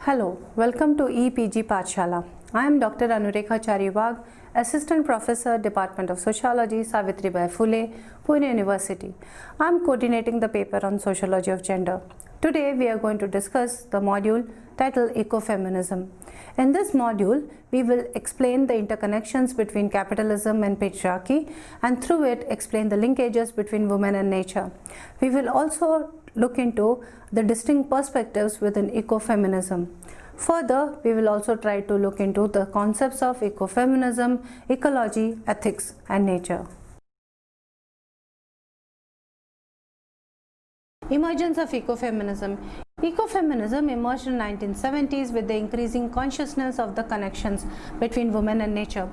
Hello, welcome to EPG Pathshala. I am Dr. Anurekha Chariwag, Assistant Professor, Department of Sociology, Savitribai Phule, Pune University. I am coordinating the paper on Sociology of Gender. Today we are going to discuss the module titled Ecofeminism. In this module, we will explain the interconnections between capitalism and patriarchy, and through it explain the linkages between women and nature. We will also look into the distinct perspectives within ecofeminism. Further, we will also try to look into the concepts of ecofeminism, ecology, ethics, and nature. Emergence of ecofeminism. Ecofeminism emerged in the 1970s with the increasing consciousness of the connections between women and nature.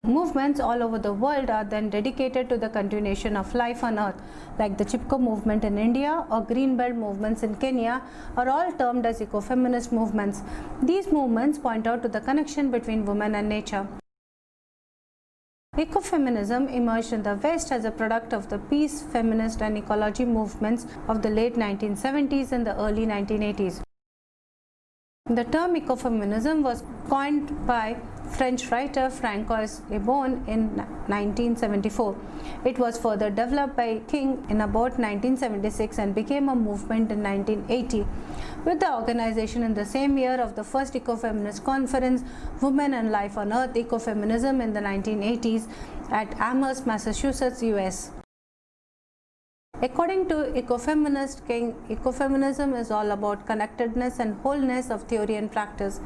Movements all over the world are then dedicated to the continuation of life on earth, like the Chipko movement in India or Green Belt movements in Kenya are all termed as ecofeminist movements. These movements point out to the connection between women and nature. Ecofeminism emerged in the West as a product of the peace, feminist and ecology movements of the late 1970s and the early 1980s. The term ecofeminism was coined by French writer Francois Ebon in 1974. It was further developed by King in about 1976 and became a movement in 1980. With the organization in the same year of the first ecofeminist conference, Women and Life on Earth, Ecofeminism in the 1980s at Amherst, Massachusetts, US. According to ecofeminist King, ecofeminism is all about connectedness and wholeness of theory and practice.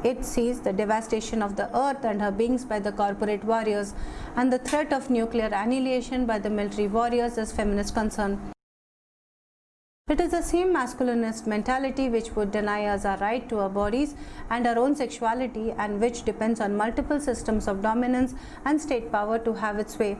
It sees the devastation of the earth and her beings by the corporate warriors and the threat of nuclear annihilation by the military warriors as feminist concern. It is the same masculinist mentality which would deny us our right to our bodies and our own sexuality, and which depends on multiple systems of dominance and state power to have its way.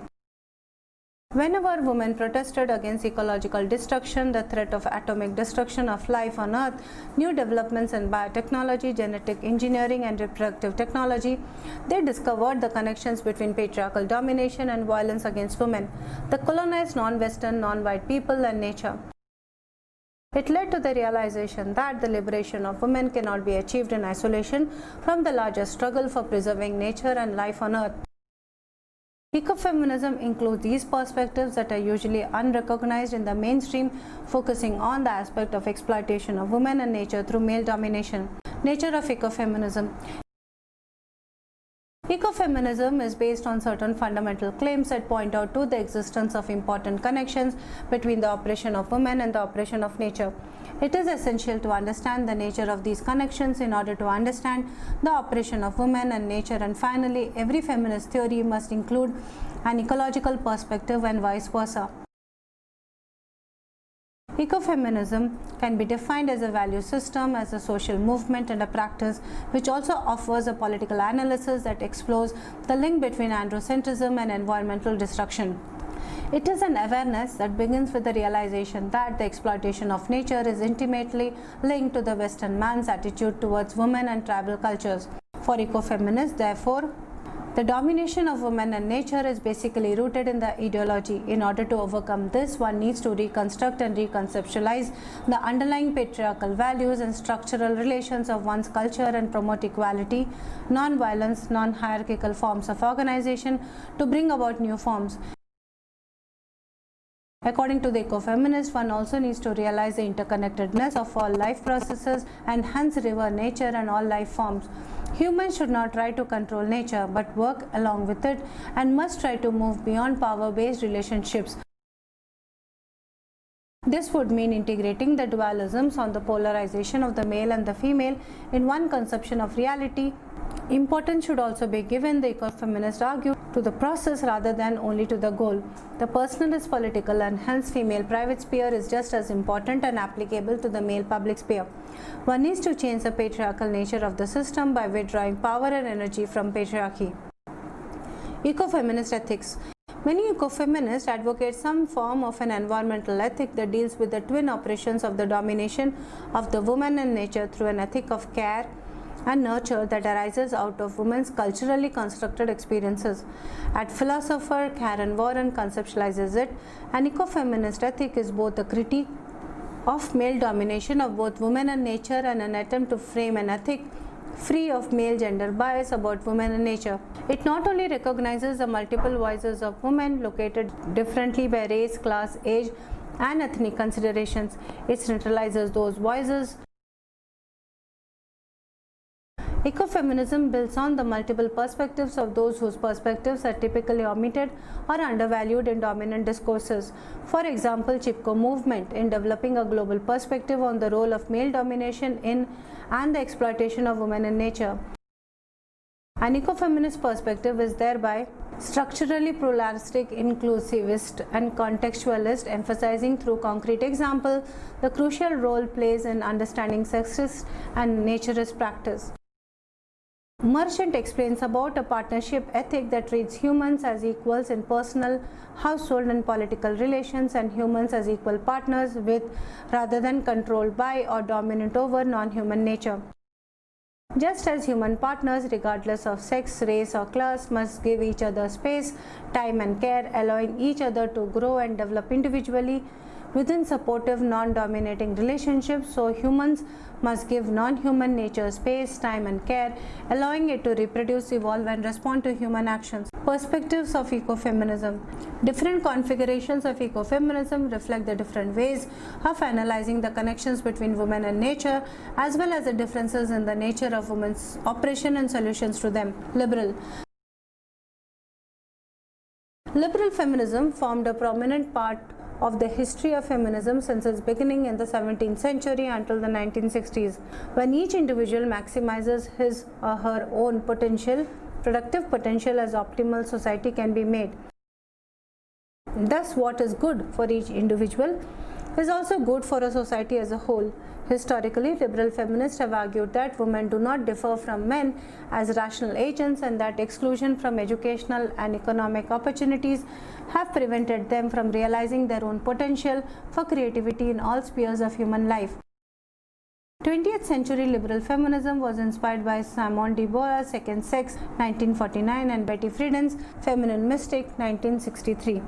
Whenever women protested against ecological destruction, the threat of atomic destruction of life on Earth, new developments in biotechnology, genetic engineering and reproductive technology, they discovered the connections between patriarchal domination and violence against women, the colonized non-Western, non-white people and nature. It led to the realization that the liberation of women cannot be achieved in isolation from the larger struggle for preserving nature and life on Earth. Ecofeminism includes these perspectives that are usually unrecognized in the mainstream, focusing on the aspect of exploitation of women and nature through male domination. Nature of ecofeminism. Ecofeminism is based on certain fundamental claims that point out to the existence of important connections between the operation of women and the operation of nature. It is essential to understand the nature of these connections in order to understand the operation of women and nature, and finally, every feminist theory must include an ecological perspective and vice versa. Ecofeminism can be defined as a value system, as a social movement and a practice which also offers a political analysis that explores the link between androcentrism and environmental destruction. It is an awareness that begins with the realization that the exploitation of nature is intimately linked to the Western man's attitude towards women and tribal cultures. For ecofeminists, therefore, the domination of women and nature is basically rooted in the ideology. In order to overcome this, one needs to reconstruct and reconceptualize the underlying patriarchal values and structural relations of one's culture and promote equality, non-violence, non-hierarchical forms of organization to bring about new forms. According to the ecofeminist, one also needs to realize the interconnectedness of all life processes and hence revere nature and all life forms. Humans should not try to control nature but work along with it, and must try to move beyond power-based relationships. This would mean integrating the dualisms on the polarization of the male and the female in one conception of reality. Importance should also be given, the ecofeminists argue, to the process rather than only to the goal. The personal is political, and hence female private sphere is just as important and applicable to the male public sphere. One needs to change the patriarchal nature of the system by withdrawing power and energy from patriarchy. Ecofeminist ethics. Many ecofeminists advocate some form of an environmental ethic that deals with the twin operations of the domination of the woman and nature through an ethic of care and nurture that arises out of women's culturally constructed experiences. As philosopher Karen Warren conceptualizes it, an ecofeminist ethic is both a critique of male domination of both women and nature and an attempt to frame an ethic free of male gender bias about women and nature. It not only recognizes the multiple voices of women located differently by race, class, age, and ethnic considerations, it centralizes those voices. Ecofeminism builds on the multiple perspectives of those whose perspectives are typically omitted or undervalued in dominant discourses. For example, Chipko movement in developing a global perspective on the role of male domination in and the exploitation of women in nature. An ecofeminist perspective is thereby structurally pluralistic, inclusivist, and contextualist, emphasizing through concrete example the crucial role plays in understanding sexist and naturist practice. Merchant explains about a partnership ethic that treats humans as equals in personal, household, and political relations, and humans as equal partners with, rather than controlled by or dominant over, non-human nature. Just as human partners, regardless of sex, race, or class, must give each other space, time, and care, allowing each other to grow and develop individually within supportive, non-dominating relationships, so humans must give non-human nature space, time, and care, allowing it to reproduce, evolve, and respond to human actions. Perspectives of ecofeminism. Different configurations of ecofeminism reflect the different ways of analyzing the connections between women and nature, as well as the differences in the nature of women's operation and solutions to them. Liberal feminism formed a prominent part of the history of feminism since its beginning in the 17th century until the 1960s, when each individual maximizes his or her own productive potential as optimal society can be made. Thus, what is good for each individual is also good for a society as a whole. Historically, liberal feminists have argued that women do not differ from men as rational agents, and that exclusion from educational and economic opportunities have prevented them from realizing their own potential for creativity in all spheres of human life. 20th century liberal feminism was inspired by Simone de Beauvoir's Second Sex, 1949, and Betty Friedan's Feminine Mystic, 1963.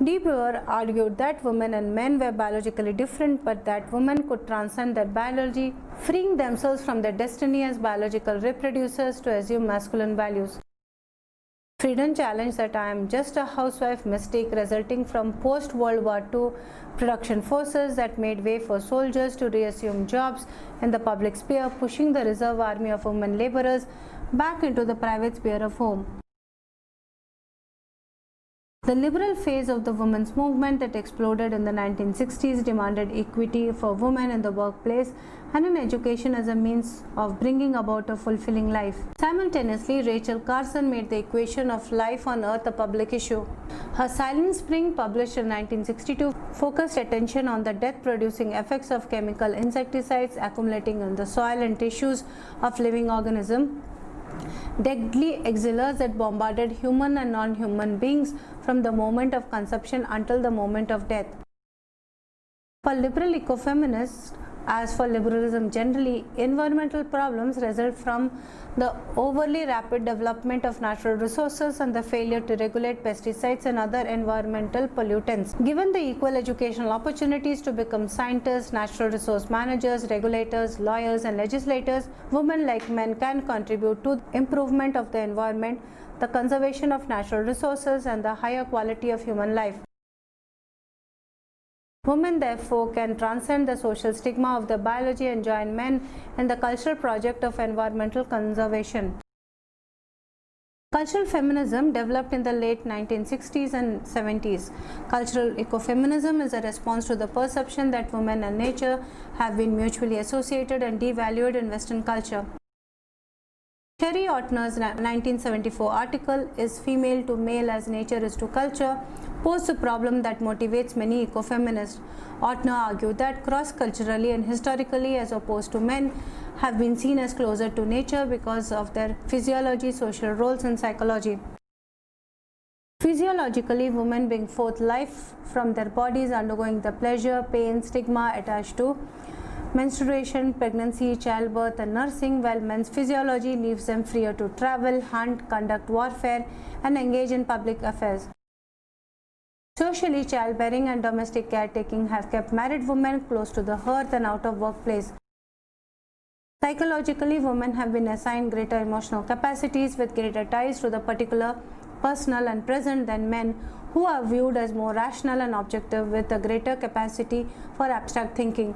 De Beauvoir argued that women and men were biologically different, but that women could transcend their biology, freeing themselves from their destiny as biological reproducers to assume masculine values. Friedan challenged that I am just a housewife mystique resulting from post-World War II production forces that made way for soldiers to reassume jobs in the public sphere, pushing the reserve army of women laborers back into the private sphere of home. The liberal phase of the women's movement that exploded in the 1960s demanded equity for women in the workplace and in education as a means of bringing about a fulfilling life. Simultaneously, Rachel Carson made the equation of life on Earth a public issue. Her Silent Spring, published in 1962, focused attention on the death-producing effects of chemical insecticides accumulating in the soil and tissues of living organisms, deadly exiles that bombarded human and non-human beings from the moment of conception until the moment of death. For liberal ecofeminists, as for liberalism generally, environmental problems result from the overly rapid development of natural resources and the failure to regulate pesticides and other environmental pollutants. Given the equal educational opportunities to become scientists, natural resource managers, regulators, lawyers, and legislators, women like men can contribute to the improvement of the environment, the conservation of natural resources, and the higher quality of human life. Women, therefore, can transcend the social stigma of their biology and join men in the cultural project of environmental conservation. Cultural feminism developed in the late 1960s and 70s. Cultural ecofeminism is a response to the perception that women and nature have been mutually associated and devalued in Western culture. Sherry Ortner's 1974 article, Is Female to Male as Nature is to Culture?, posed a problem that motivates many ecofeminists. Ortner argued that cross-culturally and historically, as opposed to men, have been seen as closer to nature because of their physiology, social roles, and psychology. Physiologically, women bring forth life from their bodies, undergoing the pleasure, pain, stigma attached to menstruation, pregnancy, childbirth, and nursing, while men's physiology leaves them freer to travel, hunt, conduct warfare, and engage in public affairs. Socially, childbearing and domestic caretaking have kept married women close to the hearth and out of workplace. Psychologically, women have been assigned greater emotional capacities with greater ties to the particular, personal and present than men, who are viewed as more rational and objective with a greater capacity for abstract thinking.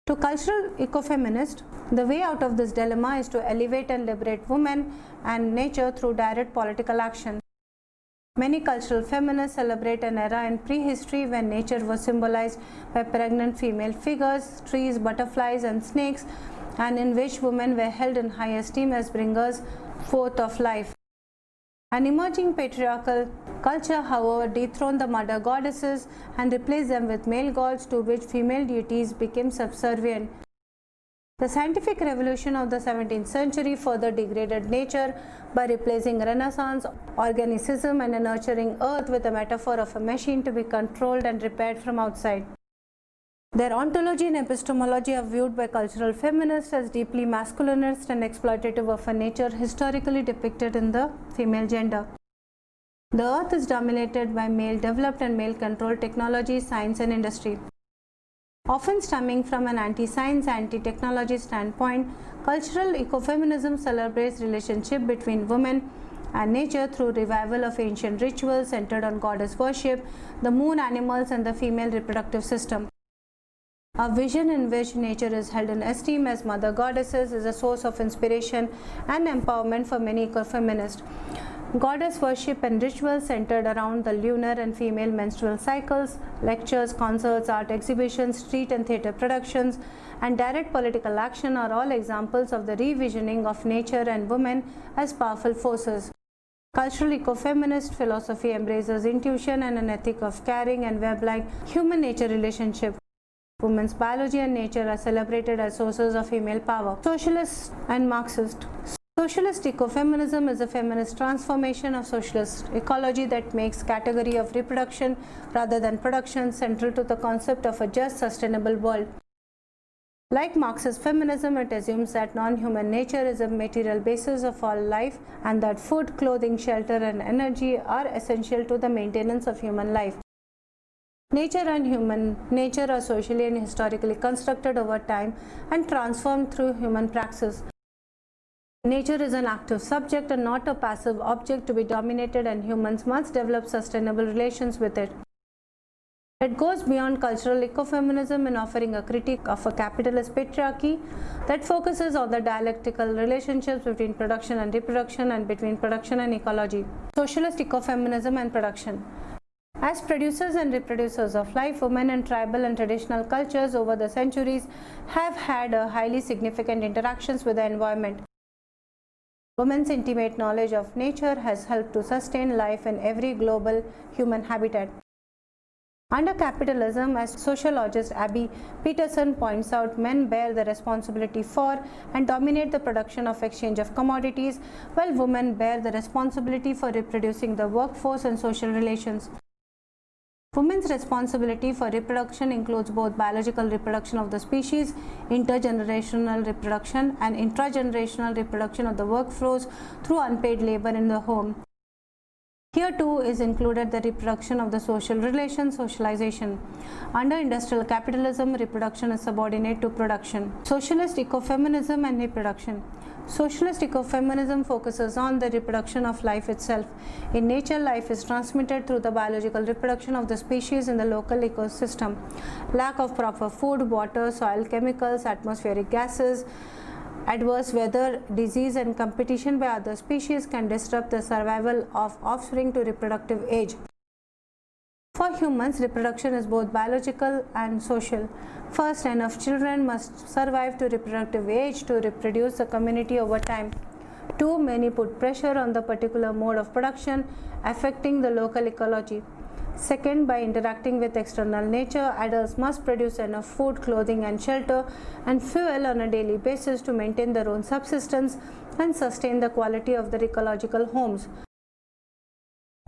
To cultural ecofeminists, the way out of this dilemma is to elevate and liberate women and nature through direct political action. Many cultural feminists celebrate an era in prehistory when nature was symbolized by pregnant female figures, trees, butterflies and snakes, and in which women were held in high esteem as bringers forth of life. An emerging patriarchal culture, however, dethroned the mother goddesses and replaced them with male gods to which female deities became subservient. The scientific revolution of the 17th century further degraded nature by replacing Renaissance organicism and a nurturing earth with a metaphor of a machine to be controlled and repaired from outside. Their ontology and epistemology are viewed by cultural feminists as deeply masculinist and exploitative of a nature historically depicted in the female gender. The earth is dominated by male-developed and male-controlled technology, science and industry. Often stemming from an anti-science, anti-technology standpoint, cultural ecofeminism celebrates relationship between women and nature through revival of ancient rituals centered on goddess worship, the moon, animals and the female reproductive system. A vision in which nature is held in esteem as mother goddesses is a source of inspiration and empowerment for many ecofeminists. Goddess worship and rituals centered around the lunar and female menstrual cycles, lectures, concerts, art exhibitions, street and theatre productions, and direct political action are all examples of the revisioning of nature and women as powerful forces. Cultural ecofeminist philosophy embraces intuition and an ethic of caring and web-like human-nature relationship. Women's biology and nature are celebrated as sources of female power. Socialist and Marxist. Socialist ecofeminism is a feminist transformation of socialist ecology that makes category of reproduction rather than production central to the concept of a just, sustainable world. Like Marxist feminism, it assumes that non-human nature is a material basis of all life and that food, clothing, shelter and energy are essential to the maintenance of human life. Nature and human nature are socially and historically constructed over time and transformed through human praxis. Nature is an active subject and not a passive object to be dominated, and humans must develop sustainable relations with it. It goes beyond cultural ecofeminism in offering a critique of a capitalist patriarchy that focuses on the dialectical relationships between production and reproduction and between production and ecology. Socialist ecofeminism and production. As producers and reproducers of life, women in tribal and traditional cultures over the centuries have had highly significant interactions with the environment. Women's intimate knowledge of nature has helped to sustain life in every global human habitat. Under capitalism, as sociologist Abby Peterson points out, men bear the responsibility for and dominate the production of exchange of commodities, while women bear the responsibility for reproducing the workforce and social relations. Women's responsibility for reproduction includes both biological reproduction of the species, intergenerational reproduction, and intragenerational reproduction of the workforce through unpaid labor in the home. Here too is included the reproduction of the social relations, socialization. Under industrial capitalism, reproduction is subordinate to production. Socialist ecofeminism and reproduction. Socialist ecofeminism focuses on the reproduction of life itself. In nature, life is transmitted through the biological reproduction of the species in the local ecosystem. Lack of proper food, water, soil chemicals, atmospheric gases, adverse weather, disease and competition by other species can disrupt the survival of offspring to reproductive age. For humans, reproduction is both biological and social. First, enough children must survive to reproductive age to reproduce the community over time. Too many put pressure on the particular mode of production, affecting the local ecology. Second, by interacting with external nature, adults must produce enough food, clothing and shelter and fuel on a daily basis to maintain their own subsistence and sustain the quality of their ecological homes.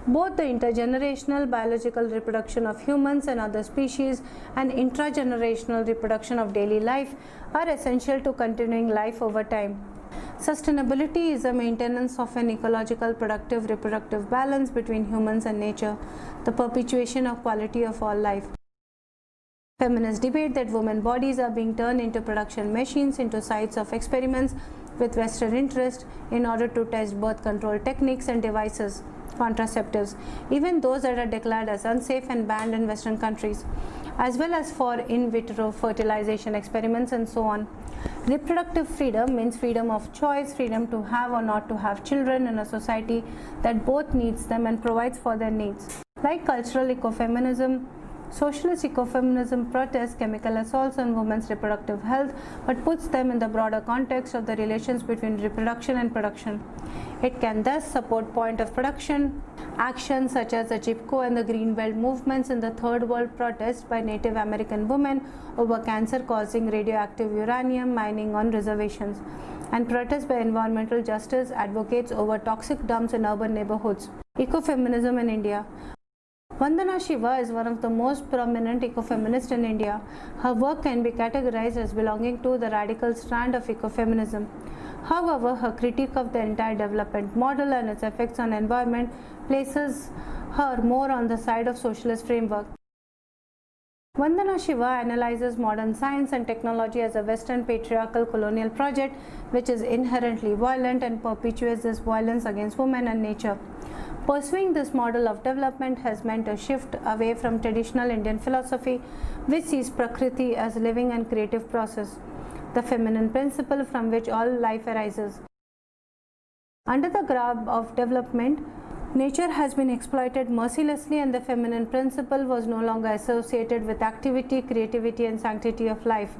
Both the intergenerational biological reproduction of humans and other species and intragenerational reproduction of daily life are essential to continuing life over time. Sustainability is the maintenance of an ecological, productive, reproductive balance between humans and nature, the perpetuation of quality of all life. Feminists debate that women's bodies are being turned into production machines, into sites of experiments with Western interest in order to test birth control techniques and devices, contraceptives, even those that are declared as unsafe and banned in Western countries, as well as for in vitro fertilization experiments and so on. Reproductive freedom means freedom of choice, freedom to have or not to have children in a society that both needs them and provides for their needs. Like cultural ecofeminism, socialist ecofeminism protests chemical assaults on women's reproductive health but puts them in the broader context of the relations between reproduction and production. It can thus support point of production actions such as the Chipko and the Greenbelt movements in the Third World protests by Native American women over cancer-causing radioactive uranium mining on reservations, and protests by environmental justice advocates over toxic dumps in urban neighborhoods. Ecofeminism in India. Vandana Shiva is one of the most prominent ecofeminists in India. Her work can be categorized as belonging to the radical strand of ecofeminism. However, her critique of the entire development model and its effects on environment places her more on the side of socialist framework. Vandana Shiva analyzes modern science and technology as a Western patriarchal colonial project which is inherently violent and perpetuates this violence against women and nature. Pursuing this model of development has meant a shift away from traditional Indian philosophy, which sees Prakriti as a living and creative process, the feminine principle from which all life arises. Under the garb of development, nature has been exploited mercilessly, and the feminine principle was no longer associated with activity, creativity, and sanctity of life,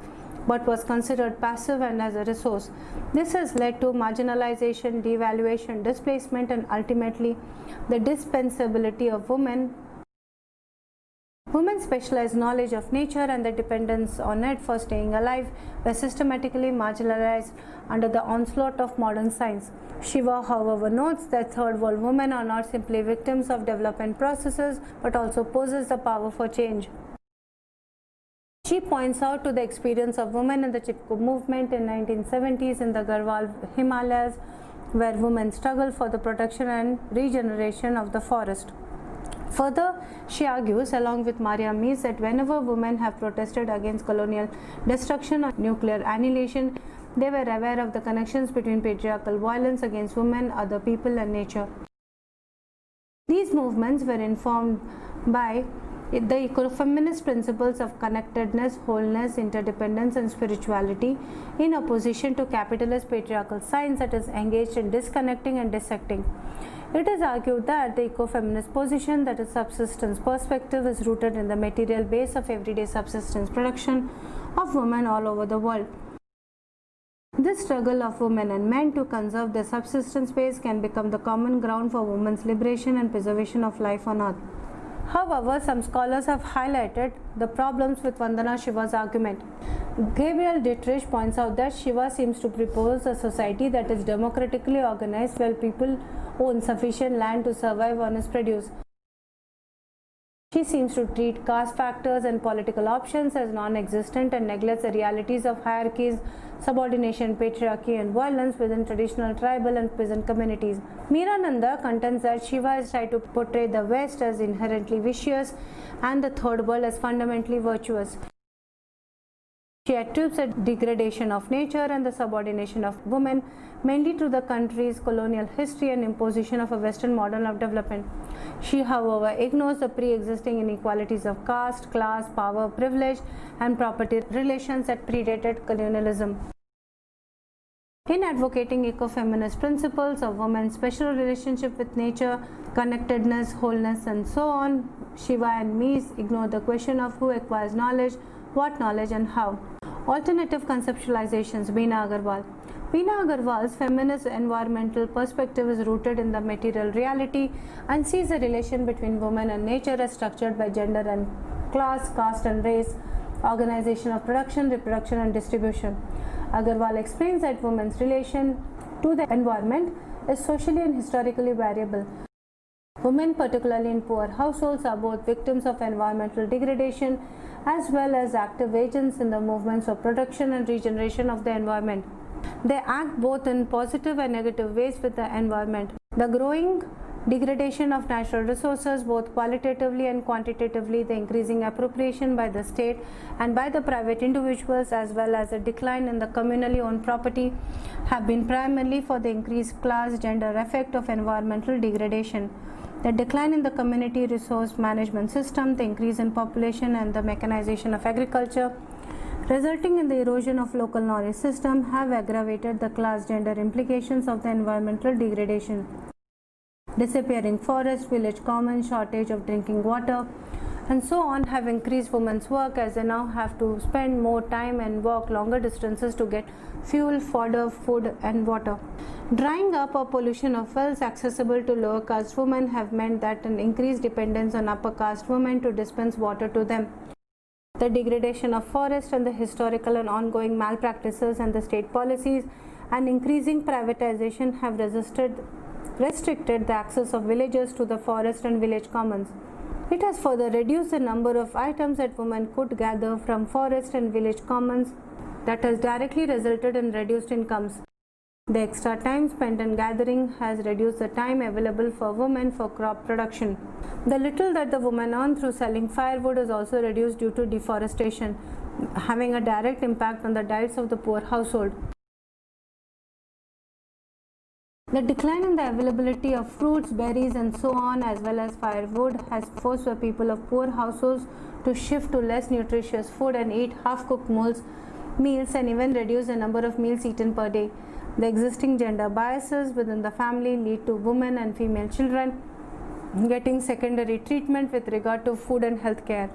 but was considered passive and as a resource. This has led to marginalization, devaluation, displacement, and ultimately the dispensability of women. Women's specialized knowledge of nature and the dependence on it for staying alive were systematically marginalized under the onslaught of modern science. Shiva, however, notes that third world women are not simply victims of development processes but also possess the power for change. She points out to the experience of women in the Chipko movement in 1970s in the Garhwal Himalayas, where women struggled for the protection and regeneration of the forest. Further, she argues, along with Maria Mies, that whenever women have protested against colonial destruction or nuclear annihilation, they were aware of the connections between patriarchal violence against women, other people, and nature. These movements were informed by the ecofeminist principles of connectedness, wholeness, interdependence, and spirituality, in opposition to capitalist patriarchal science that is engaged in disconnecting and dissecting. It is argued that the ecofeminist position, that is subsistence perspective, is rooted in the material base of everyday subsistence production of women all over the world. This struggle of women and men to conserve their subsistence base can become the common ground for women's liberation and preservation of life on earth. However, some scholars have highlighted the problems with Vandana Shiva's argument. Gabriel Dietrich points out that Shiva seems to propose a society that is democratically organized where people own sufficient land to survive on its produce. She seems to treat caste factors and political options as non-existent and neglects the realities of hierarchies, subordination, patriarchy, and violence within traditional tribal and peasant communities. Meerananda contends that Shiva has tried to portray the West as inherently vicious and the third world as fundamentally virtuous. She attributes a degradation of nature and the subordination of women mainly to the country's colonial history and imposition of a Western model of development. She, however, ignores the pre-existing inequalities of caste, class, power, privilege, and property relations that predated colonialism. In advocating ecofeminist principles of women's special relationship with nature, connectedness, wholeness, and so on, Shiva and Mies ignore the question of who acquires knowledge, what knowledge, and how. Alternative conceptualizations. Beena Agarwal. Beena Agarwal's feminist environmental perspective is rooted in the material reality and sees the relation between woman and nature as structured by gender and class, caste and race, organization of production, reproduction, and distribution. Agarwal explains that women's relation to the environment is socially and historically variable. Women, particularly in poor households, are both victims of environmental degradation as well as active agents in the movements of production and regeneration of the environment. They act both in positive and negative ways with the environment. The growing degradation of natural resources, both qualitatively and quantitatively, the increasing appropriation by the state and by the private individuals, as well as a decline in the communally owned property, have been primarily for the increased class gender effect of environmental degradation. The decline in the community resource management system, the increase in population and the mechanization of agriculture, resulting in the erosion of local knowledge system, have aggravated the class gender implications of the environmental degradation. Disappearing forests, village commons, shortage of drinking water, and so on have increased women's work, as they now have to spend more time and walk longer distances to get fuel, fodder, food and water. Drying up or pollution of wells accessible to lower caste women have meant that an increased dependence on upper caste women to dispense water to them. The degradation of forest and the historical and ongoing malpractices and the state policies and increasing privatization have restricted the access of villagers to the forest and village commons. It has further reduced the number of items that women could gather from forest and village commons. That has directly resulted in reduced incomes. The extra time spent in gathering has reduced the time available for women for crop production. The little that the women earn through selling firewood is also reduced due to deforestation, having a direct impact on the diets of the poor household. The decline in the availability of fruits, berries and so on, as well as firewood, has forced the people of poor households to shift to less nutritious food and eat half-cooked meals and even reduce the number of meals eaten per day. The existing gender biases within the family lead to women and female children getting secondary treatment with regard to food and health care.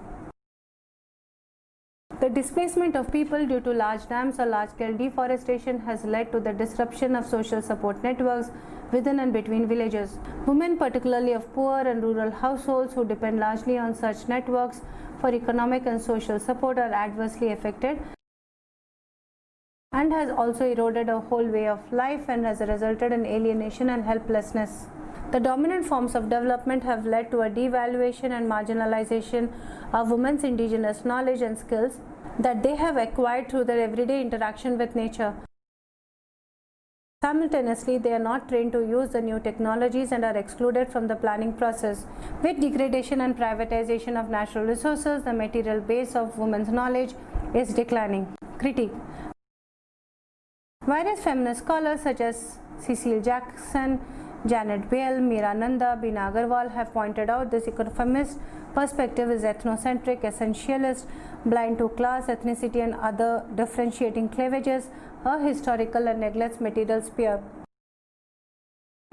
The displacement of people due to large dams or large-scale deforestation has led to the disruption of social support networks within and between villages. Women, particularly of poor and rural households who depend largely on such networks for economic and social support, are adversely affected and has also eroded a whole way of life and has resulted in alienation and helplessness. The dominant forms of development have led to a devaluation and marginalization of women's indigenous knowledge and skills that they have acquired through their everyday interaction with nature. Simultaneously, they are not trained to use the new technologies and are excluded from the planning process. With degradation and privatization of natural resources, the material base of women's knowledge is declining. Critique. Various feminist scholars such as Cecile Jackson, Janet Bale, Meera Nanda, Bina Agarwal have pointed out this ecofeminist perspective is ethnocentric, essentialist, blind to class, ethnicity and other differentiating cleavages, ahistorical and neglects material sphere.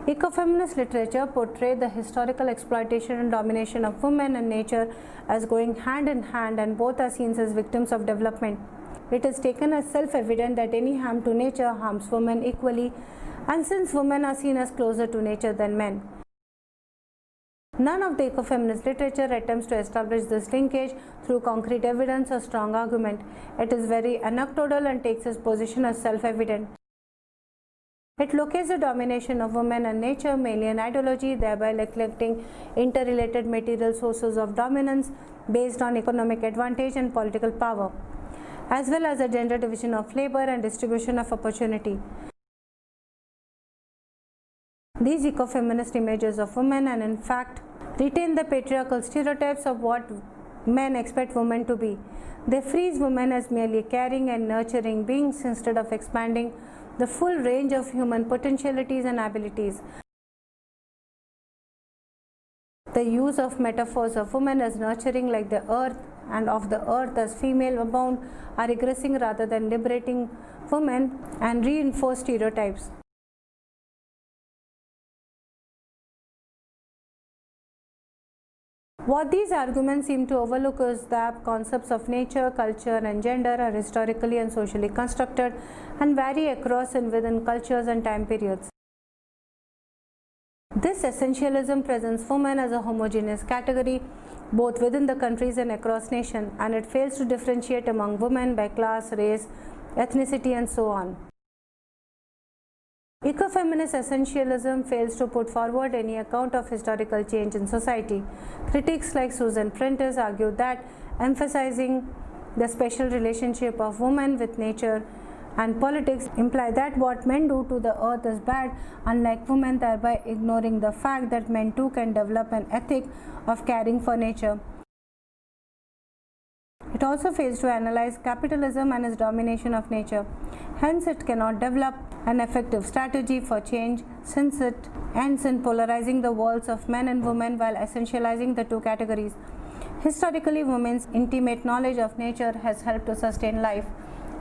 Ecofeminist literature portrayed the historical exploitation and domination of women and nature as going hand in hand, and both are seen as victims of development. It is taken as self-evident that any harm to nature harms women equally, and since women are seen as closer to nature than men. None of the ecofeminist literature attempts to establish this linkage through concrete evidence or strong argument. It is very anecdotal and takes its position as self-evident. It locates the domination of women and nature mainly in ideology, thereby neglecting interrelated material sources of dominance based on economic advantage and political power, as well as the gender division of labor and distribution of opportunity. These ecofeminist images of women and in fact retain the patriarchal stereotypes of what men expect women to be. They freeze women as merely caring and nurturing beings instead of expanding the full range of human potentialities and abilities. The use of metaphors of women as nurturing like the earth and of the earth as female bound are regressing rather than liberating women and reinforce stereotypes. What these arguments seem to overlook is that concepts of nature, culture and gender are historically and socially constructed and vary across and within cultures and time periods. This essentialism presents women as a homogeneous category both within the countries and across nations, and it fails to differentiate among women by class, race, ethnicity and so on. Ecofeminist essentialism fails to put forward any account of historical change in society. Critics like Susan Prentice argue that emphasizing the special relationship of women with nature and politics imply that what men do to the earth is bad, unlike women, thereby ignoring the fact that men too can develop an ethic of caring for nature. It also fails to analyze capitalism and its domination of nature. Hence, it cannot develop an effective strategy for change, since it ends in polarizing the worlds of men and women while essentializing the two categories. Historically, women's intimate knowledge of nature has helped to sustain life.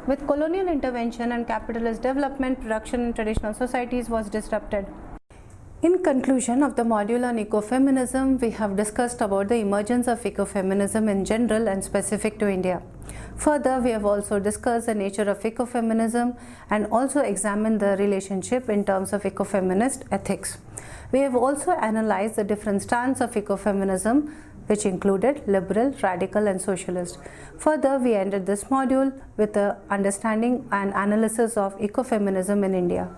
With colonial intervention and capitalist development, production in traditional societies was disrupted. In conclusion of the module on ecofeminism, we have discussed about the emergence of ecofeminism in general and specific to India. Further, we have also discussed the nature of ecofeminism and also examined the relationship in terms of ecofeminist ethics. We have also analyzed the different strands of ecofeminism, which included liberal, radical and socialist. Further, we ended this module with the understanding and analysis of ecofeminism in India.